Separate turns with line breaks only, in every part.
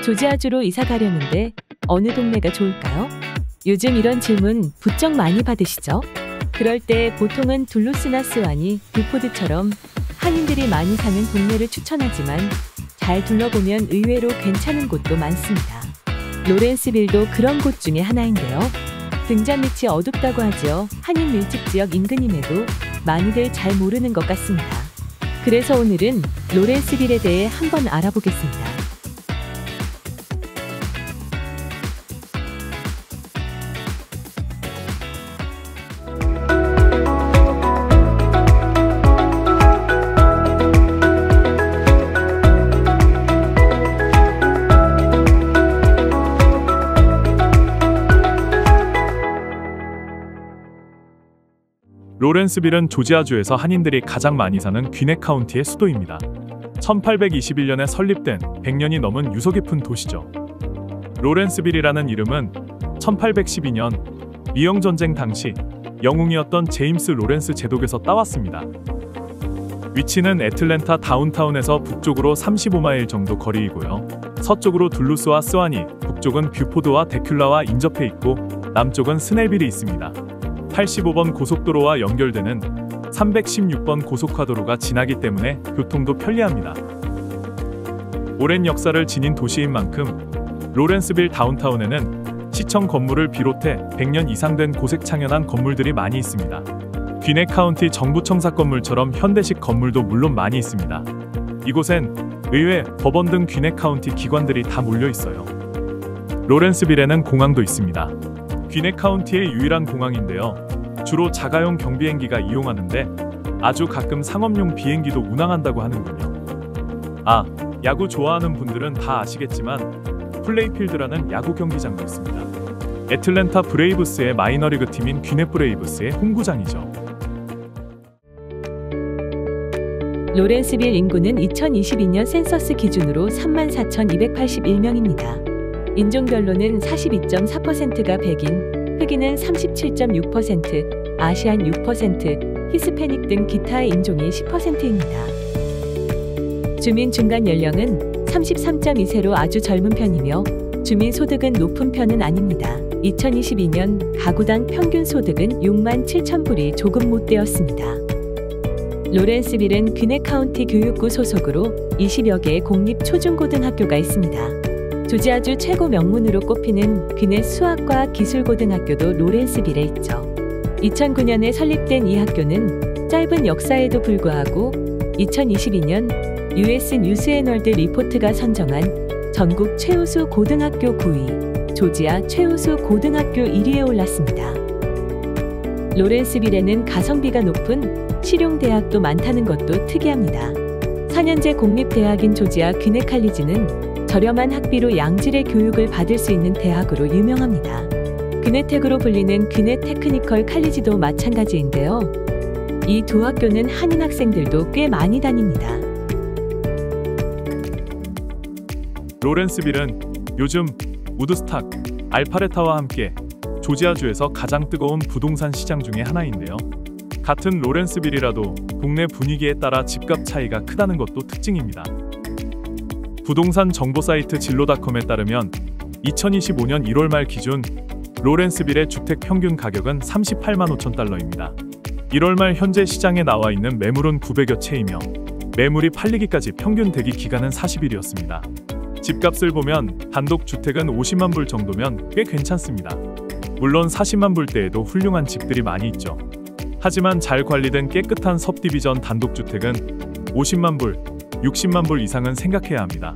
조지아주로 이사 가려는데 어느 동네가 좋을까요? 요즘 이런 질문 부쩍 많이 받으시죠? 그럴 때 보통은 둘루스나 스와니, 뷰포드처럼 한인들이 많이 사는 동네를 추천하지만 잘 둘러보면 의외로 괜찮은 곳도 많습니다. 로렌스빌도 그런 곳 중에 하나인데요. 등잔 밑이 어둡다고 하죠. 한인 밀집 지역 인근임에도 많이들 잘 모르는 것 같습니다. 그래서 오늘은 로렌스빌에 대해 한번 알아보겠습니다.
로렌스빌은 조지아주에서 한인들이 가장 많이 사는 귀넷 카운티의 수도입니다. 1821년에 설립된 100년이 넘은 유서 깊은 도시죠. 로렌스빌이라는 이름은 1812년 미영전쟁 당시 영웅이었던 제임스 로렌스 제독에서 따왔습니다. 위치는 애틀랜타 다운타운에서 북쪽으로 35마일 정도 거리이고요. 서쪽으로 둘루스와 스와니, 북쪽은 뷰포드와 데큘라와 인접해 있고 남쪽은 스넬빌이 있습니다. 85번 고속도로와 연결되는 316번 고속화도로가 지나기 때문에 교통도 편리합니다. 오랜 역사를 지닌 도시인 만큼 로렌스빌 다운타운에는 시청 건물을 비롯해 100년 이상 된 고색 창연한 건물들이 많이 있습니다. 귀넷 카운티 정부 청사 건물처럼 현대식 건물도 물론 많이 있습니다. 이곳엔 의회, 법원 등 귀넷 카운티 기관들이 다 몰려 있어요. 로렌스빌에는 공항도 있습니다. 귀넷 카운티의 유일한 공항인데요. 주로 자가용 경비행기가 이용하는데 아주 가끔 상업용 비행기도 운항한다고 하는군요. 야구 좋아하는 분들은 다 아시겠지만 플레이필드라는 야구 경기장도 있습니다. 애틀랜타 브레이브스의 마이너리그 팀인 귀넷 브레이브스의 홈구장이죠.
로렌스빌 인구는 2022년 센서스 기준으로 34,281명입니다. 인종별로는 42.4%가 백인, 흑인은 37.6%, 아시안 6%, 히스패닉 등 기타의 인종이 10%입니다. 주민 중간 연령은 33.2세로 아주 젊은 편이며 주민 소득은 높은 편은 아닙니다. 2022년 가구당 평균 소득은 67,000불이 조금 못 되었습니다. 로렌스빌은 귀넷 카운티 교육구 소속으로 20여 개의 공립 초중고등학교가 있습니다. 조지아주 최고 명문으로 꼽히는 귀넷 수학과 기술고등학교도 로렌스빌에 있죠. 2009년에 설립된 이 학교는 짧은 역사에도 불구하고 2022년 US 뉴스앤월드 리포트가 선정한 전국 최우수 고등학교 9위, 조지아 최우수 고등학교 1위에 올랐습니다. 로렌스빌에는 가성비가 높은 실용대학도 많다는 것도 특이합니다. 4년제 공립대학인 조지아 귀넷 칼리지는 저렴한 학비로 양질의 교육을 받을 수 있는 대학으로 유명합니다. 귀넷텍으로 불리는 귀넷 테크니컬 칼리지도 마찬가지인데요. 이 두 학교는 한인 학생들도 꽤 많이 다닙니다.
로렌스빌은 요즘 우드스탁, 알파레타와 함께 조지아주에서 가장 뜨거운 부동산 시장 중에 하나인데요. 같은 로렌스빌이라도 동네 분위기에 따라 집값 차이가 크다는 것도 특징입니다. 부동산 정보 사이트 진로닷컴에 따르면 2025년 1월 말 기준 로렌스빌의 주택 평균 가격은 38만 5천 달러입니다. 1월 말 현재 시장에 나와 있는 매물은 900여 채이며 매물이 팔리기까지 평균 대기 기간은 40일이었습니다. 집값을 보면 단독 주택은 50만 불 정도면 꽤 괜찮습니다. 물론 40만 불대에도 훌륭한 집들이 많이 있죠. 하지만 잘 관리된 깨끗한 सब디비전 단독주택은 50만 불, 60만 불 이상은 생각해야 합니다.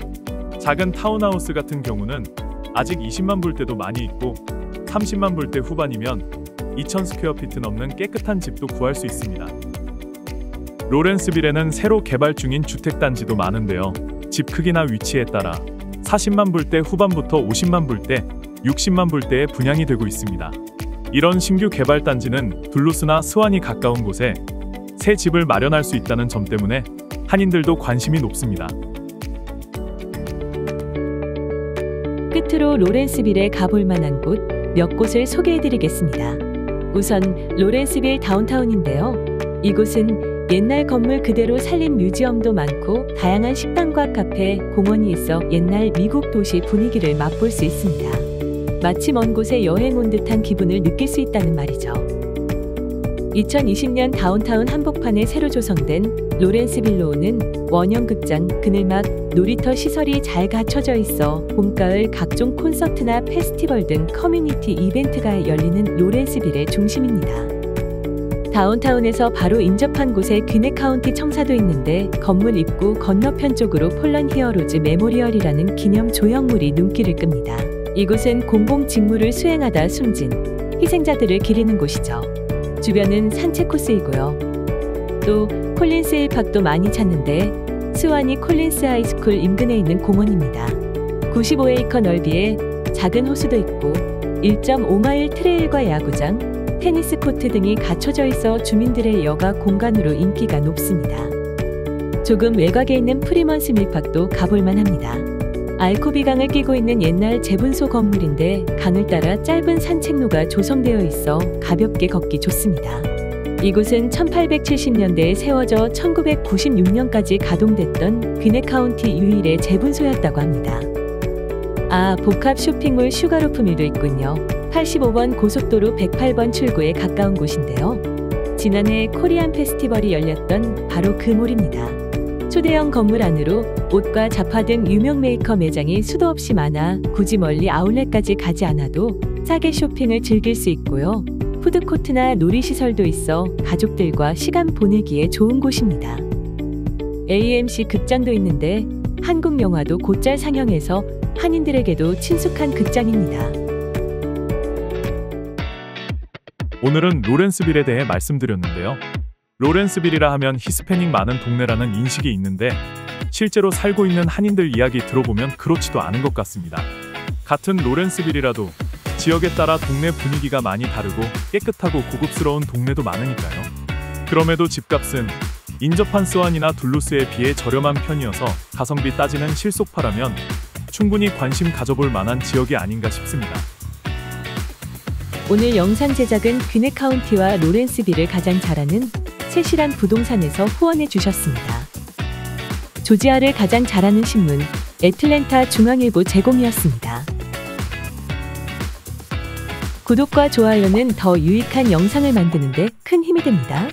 작은 타운하우스 같은 경우는 아직 20만 불대도 많이 있고 30만 불대 후반이면 2,000 스퀘어피트 넘는 깨끗한 집도 구할 수 있습니다. 로렌스빌에는 새로 개발 중인 주택단지도 많은데요. 집 크기나 위치에 따라 40만 불대 후반부터 50만 불대, 60만 불대에 분양이 되고 있습니다. 이런 신규 개발 단지는 둘루스나 스완이 가까운 곳에 새 집을 마련할 수 있다는 점 때문에 한인들도 관심이 높습니다.
끝으로 로렌스빌에 가볼 만한 곳 몇 곳을 소개해드리겠습니다. 우선 로렌스빌 다운타운인데요. 이곳은 옛날 건물 그대로 살린 뮤지엄도 많고 다양한 식당과 카페, 공원이 있어 옛날 미국 도시 분위기를 맛볼 수 있습니다. 마치 먼 곳에 여행 온 듯한 기분을 느낄 수 있다는 말이죠. 2020년 다운타운 한복판에 새로 조성된 로렌스빌로우는 원형 극장, 그늘막, 놀이터 시설이 잘 갖춰져 있어 봄, 가을 각종 콘서트나 페스티벌 등 커뮤니티 이벤트가 열리는 로렌스빌의 중심입니다. 다운타운에서 바로 인접한 곳에 귀네 카운티 청사도 있는데 건물 입구 건너편 쪽으로 폴런 히어로즈 메모리얼이라는 기념 조형물이 눈길을 끕니다. 이곳은 공공 직무를 수행하다 숨진 희생자들을 기리는 곳이죠. 주변은 산책 코스이고요. 또 콜린스 힐팍도 많이 찾는데 스와니 콜린스 하이스쿨 인근에 있는 공원입니다. 95에이커 넓이에 작은 호수도 있고 1.5마일 트레일과 야구장, 테니스 코트 등이 갖춰져 있어 주민들의 여가 공간으로 인기가 높습니다. 조금 외곽에 있는 프리먼스 밀팍도 가볼만 합니다. 알코비 강을 끼고 있는 옛날 제분소 건물인데 강을 따라 짧은 산책로가 조성되어 있어 가볍게 걷기 좋습니다. 이곳은 1870년대에 세워져 1996년까지 가동됐던 귀네 카운티 유일의 제분소였다고 합니다. 아, 복합 쇼핑몰 슈가로프 밀도 있군요. 85번 고속도로 108번 출구에 가까운 곳인데요. 지난해 코리안 페스티벌이 열렸던 바로 그 몰입니다. 초대형 건물 안으로 옷과 잡화 등 유명 메이커 매장이 수도 없이 많아 굳이 멀리 아울렛까지 가지 않아도 싸게 쇼핑을 즐길 수 있고요. 푸드코트나 놀이시설도 있어 가족들과 시간 보내기에 좋은 곳입니다. AMC 극장도 있는데 한국 영화도 곧잘 상영해서 한인들에게도 친숙한 극장입니다.
오늘은 로렌스빌에 대해 말씀드렸는데요. 로렌스빌이라 하면 히스패닉 많은 동네라는 인식이 있는데 실제로 살고 있는 한인들 이야기 들어보면 그렇지도 않은 것 같습니다. 같은 로렌스빌이라도 지역에 따라 동네 분위기가 많이 다르고 깨끗하고 고급스러운 동네도 많으니까요. 그럼에도 집값은 인접한 스완이나 둘루스에 비해 저렴한 편이어서 가성비 따지는 실속파라면 충분히 관심 가져볼 만한 지역이 아닌가 싶습니다.
오늘 영상 제작은 귀네 카운티와 로렌스빌을 가장 잘 아는 세실한 부동산에서 후원해 주셨습니다. 조지아를 가장 잘 아는 신문 애틀랜타 중앙일보 제공이었습니다. 구독과 좋아요는 더 유익한 영상을 만드는 데 큰 힘이 됩니다.